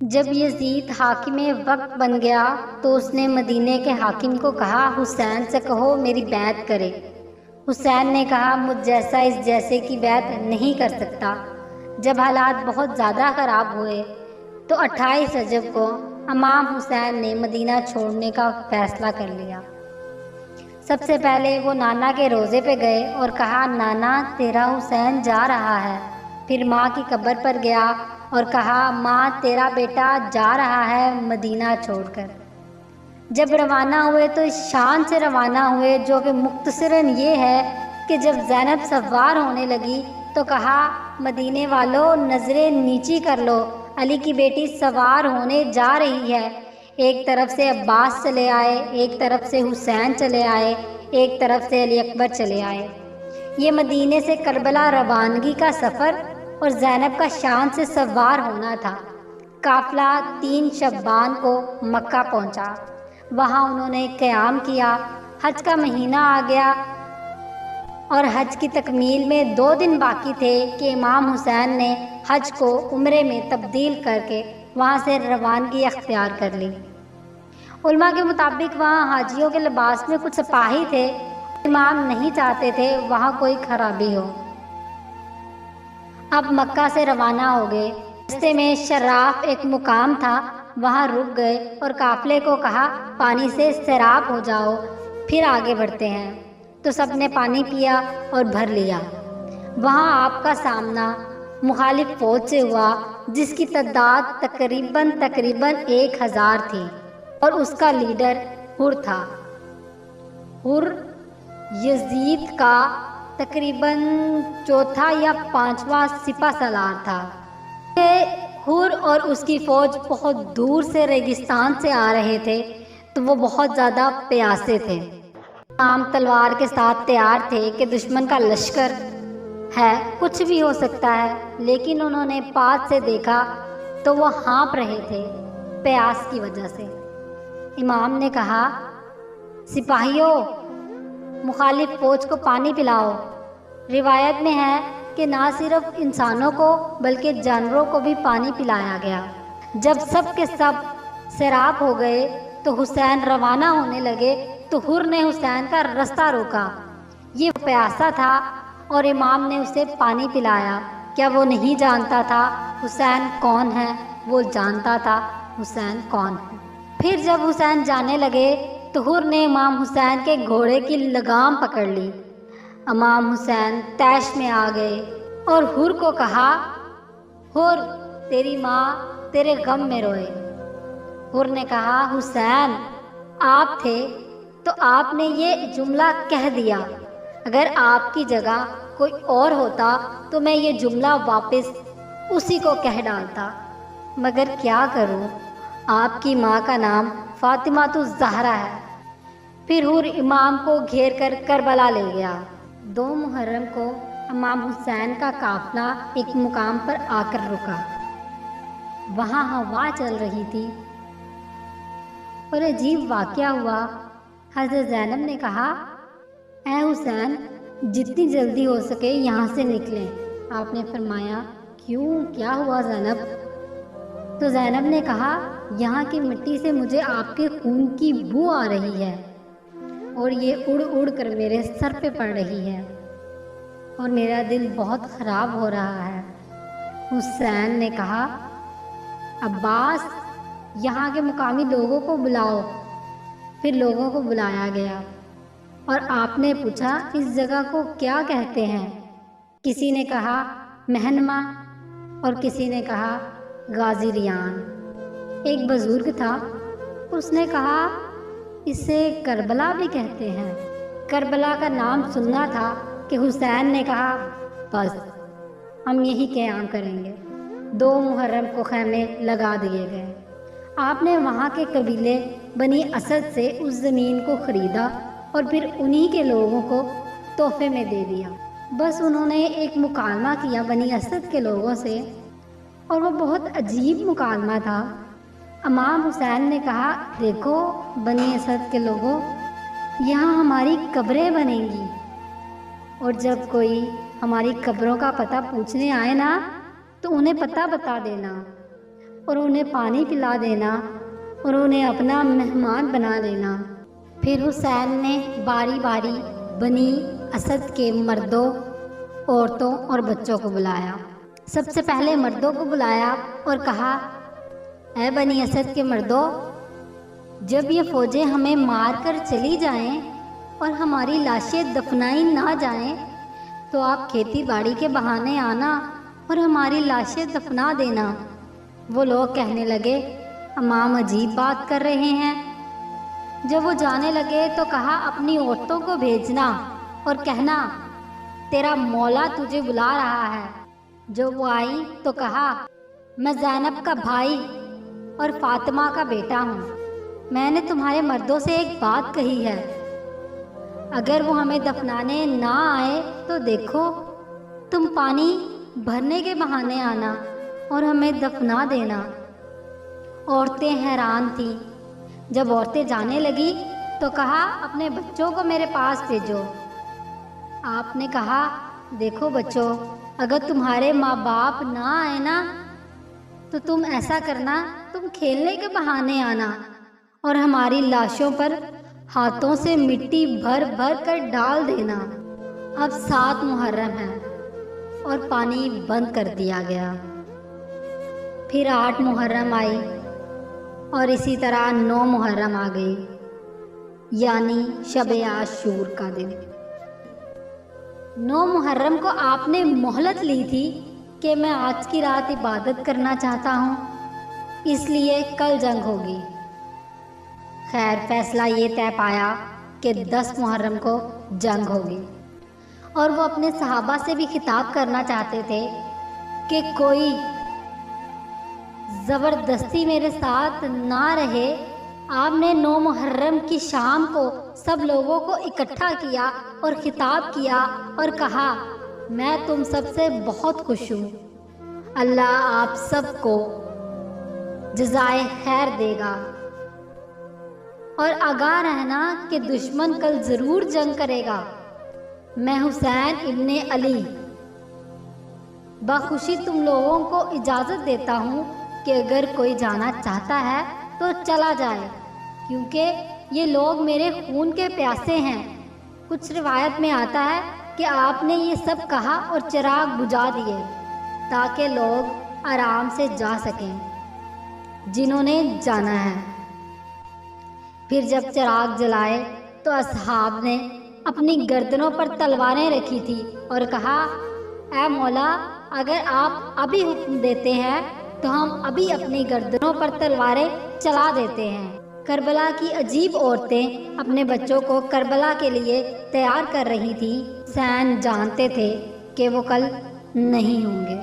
جب یزید حاکم وقت بن گیا تو اس نے مدینے کے حاکم کو کہا حسین سے کہو میری بیعت کرے۔ حسین نے کہا مجھ جیسا اس جیسے کی بیعت نہیں کر سکتا۔ جب حالات بہت زیادہ خراب ہوئے تو 28 رجب کو امام حسین نے مدینہ چھوڑنے کا فیصلہ کر لیا۔ سب سے پہلے وہ نانا کے روضے پہ گئے اور کہا نانا تیرا حسین جا رہا ہے۔ پھر ماں کی قبر پر گیا اور کہا ماں تیرا بیٹا جا رہا ہے مدینہ چھوڑ کر۔ جب روانہ ہوئے تو اس شان سے روانہ ہوئے جو کہ مختصراً یہ ہے کہ جب زینب سوار ہونے لگی تو کہا مدینے والوں نظریں نیچی کر لو، علی کی بیٹی سوار ہونے جا رہی ہے۔ ایک طرف سے عباس چلے آئے، ایک طرف سے حسین چلے آئے، ایک طرف سے علی اکبر چلے آئے۔ یہ مدینے سے کربلا روانگی کا سفر اور زینب کا شان سے سوار ہونا تھا۔ قافلہ 3 شعبان کو مکہ پہنچا۔ وہاں انہوں نے قیام کیا۔ حج کا مہینہ آ گیا اور حج کی تکمیل میں 2 دن باقی تھے کہ امام حسین نے حج کو عمرے میں تبدیل کر کے وہاں سے روانگی اختیار کر لی۔ علماء کے مطابق وہاں حاجیوں کے لباس میں کچھ سپاہی تھے۔ امام نہیں چاہتے تھے وہاں کوئی خرابی ہو۔ اب مکہ سے روانہ ہو گئے۔ راستے میں شراف ایک مقام تھا، وہاں رک گئے اور قافلے کو کہا پانی سے سیراب ہو جاؤ، پھر آگے بڑھتے ہیں۔ تو سب نے پانی پیا اور بھر لیا۔ وہاں آپ کا سامنا مخالف فوج سے ہوا جس کی تعداد تقریباً 1000 تھی اور اس کا لیڈر حر تھا۔ حر یزید کا تقریباً 4واں یا 5واں سپہ سالار تھا۔ حر اور اس کی فوج بہت دور سے ریگستان سے آ رہے تھے تو وہ بہت زیادہ پیاسے تھے۔ امام تلوار کے ساتھ تیار تھے کہ دشمن کا لشکر ہے، کچھ بھی ہو سکتا ہے، لیکن انہوں نے پاس سے دیکھا تو وہ ہانپ رہے تھے پیاس کی وجہ سے۔ امام نے کہا سپاہیوں مخالف فوج کو پانی پلاؤ۔ روایت میں ہے کہ نہ صرف انسانوں کو بلکہ جانوروں کو بھی پانی پلایا گیا۔ جب سب کے سب سیراب ہو گئے تو حسین روانہ ہونے لگے تو حر نے حسین کا رستہ روکا۔ یہ پیاسا تھا اور امام نے اسے پانی پلایا۔ کیا وہ نہیں جانتا تھا حسین کون ہے؟ وہ جانتا تھا حسین کون ہے۔ پھر جب حسین جانے لگے تو حر نے امام حسین کے گھوڑے کی لگام پکڑ لی۔ امام حسین طیش میں آ گئے اور حر کو کہا حر تیری ماں تیرے غم میں روئے۔ حر نے کہا حسین آپ تھے تو آپ نے یہ جملہ کہہ دیا، اگر آپ کی جگہ کوئی اور ہوتا تو میں یہ جملہ واپس اسی کو کہہ ڈالتا، مگر کیا کروں، آپ کی ماں کا نام فاطمہ الزہرا ہے۔ پھر حر امام کو گھیر کر کربلا لے گیا۔ 2 محرم کو امام حسین کا قافلہ ایک مقام پر آ کر رکا۔ وہاں ہوا چل رہی تھی اور عجیب واقعہ ہوا۔ حضرت زینب نے کہا اے حسین جتنی جلدی ہو سکے یہاں سے نکلیں۔ آپ نے فرمایا کیوں، کیا ہوا زینب؟ تو زینب نے کہا یہاں کی مٹی سے مجھے آپ کے خون کی بو آ رہی ہے اور یہ اڑ اڑ کر میرے سر پہ پڑ رہی ہے اور میرا دل بہت خراب ہو رہا ہے۔ حسین نے کہا عباس یہاں کے مقامی لوگوں کو بلاؤ۔ پھر لوگوں کو بلایا گیا اور آپ نے پوچھا اس جگہ کو کیا کہتے ہیں؟ کسی نے کہا مہنما اور کسی نے کہا غازی ریان۔ ایک بزرگ تھا، اس نے کہا اسے کربلا بھی کہتے ہیں۔ کربلا کا نام سننا تھا کہ حسین نے کہا بس ہم یہی قیام کریں گے۔ 2 محرم کو خیمے لگا دیے گئے۔ آپ نے وہاں کے قبیلے بنی اسد سے اس زمین کو خریدا اور پھر انہی کے لوگوں کو تحفے میں دے دیا۔ بس انہوں نے ایک مکالمہ کیا بنی اسد کے لوگوں سے اور وہ بہت عجیب مکالمہ تھا۔ امام حسین نے کہا دیکھو بنی اسد کے لوگوں، یہاں ہماری قبریں بنیں گی اور جب کوئی ہماری قبروں کا پتہ پوچھنے آئے نا تو انہیں پتہ بتا دینا۔ اور انہیں پانی پلا دینا اور انہیں اپنا مہمان بنا لینا۔ پھر حسین نے باری باری بنی اسد کے مردوں، عورتوں اور بچوں کو بلایا۔ سب سے پہلے مردوں کو بلایا اور کہا، اے بنی اسد کے مردوں، جب یہ فوجیں ہمیں مار کر چلی جائیں اور ہماری لاشیں دفنائی نہ جائیں تو آپ کھیتی باڑی کے بہانے آنا اور ہماری لاشیں دفنا دینا۔ وہ لوگ کہنے لگے، امام عجیب بات کر رہے ہیں۔ جب وہ جانے لگے تو کہا، اپنی عورتوں کو بھیجنا اور کہنا تیرا مولا تجھے بلا رہا ہے۔ جب وہ آئی تو کہا، میں زینب کا بھائی اور فاطمہ کا بیٹا ہوں۔ میں نے تمہارے مردوں سے ایک بات کہی ہے، اگر وہ ہمیں دفنانے نہ آئے تو دیکھو، تم پانی بھرنے کے بہانے آنا اور ہمیں دفنا دینا۔ عورتیں حیران تھیں۔ جب عورتیں جانے لگی تو کہا، اپنے بچوں کو میرے پاس بھیجو۔ آپ نے کہا، دیکھو بچوں، اگر تمہارے ماں باپ نہ آئے نا تو تم ایسا کرنا، تم کھیلنے کے بہانے آنا اور ہماری لاشوں پر ہاتھوں سے مٹی بھر بھر کر ڈال دینا۔ اب 7 محرم ہے اور پانی بند کر دیا گیا۔ پھر 8 محرم آئی اور اسی طرح 9 محرم آ گئی، یعنی شب عاشور کا دن۔ 9 محرم کو آپ نے مہلت لی تھی کہ میں آج کی رات عبادت کرنا چاہتا ہوں، اس لیے کل جنگ ہوگی۔ خیر، فیصلہ یہ طے پایا کہ 10 محرم کو جنگ ہوگی، اور وہ اپنے صحابہ سے بھی خطاب کرنا چاہتے تھے کہ کوئی زبردستی میرے ساتھ نہ رہے۔ آپ نے 9 محرم کی شام کو سب لوگوں کو اکٹھا کیا اور خطاب کیا اور کہا، میں تم سب سے بہت خوش ہوں، اللہ آپ سب کو جزائے خیر دے گا، اور آگاہ رہنا کہ دشمن کل ضرور جنگ کرے گا۔ میں حسین ابن علی بخوشی تم لوگوں کو اجازت دیتا ہوں کہ اگر کوئی جانا چاہتا ہے تو چلا جائے، کیونکہ یہ لوگ میرے خون کے پیاسے ہیں۔ کچھ روایت میں آتا ہے کہ آپ نے یہ سب کہا اور چراغ بجھا دیے تاکہ لوگ آرام سے جا سکیں جنہوں نے جانا ہے۔ پھر جب چراغ جلائے تو اصحاب نے اپنی گردنوں پر تلواریں رکھی تھی اور کہا، اے مولا، اگر آپ ابھی حکم دیتے ہیں تو ہم ابھی اپنی گردنوں پر تلواریں چلا دیتے ہیں۔ کربلا کی عجیب عورتیں اپنے بچوں کو کربلا کے لیے تیار کر رہی تھیں۔ حسین جانتے تھے کہ وہ کل نہیں ہوں گے۔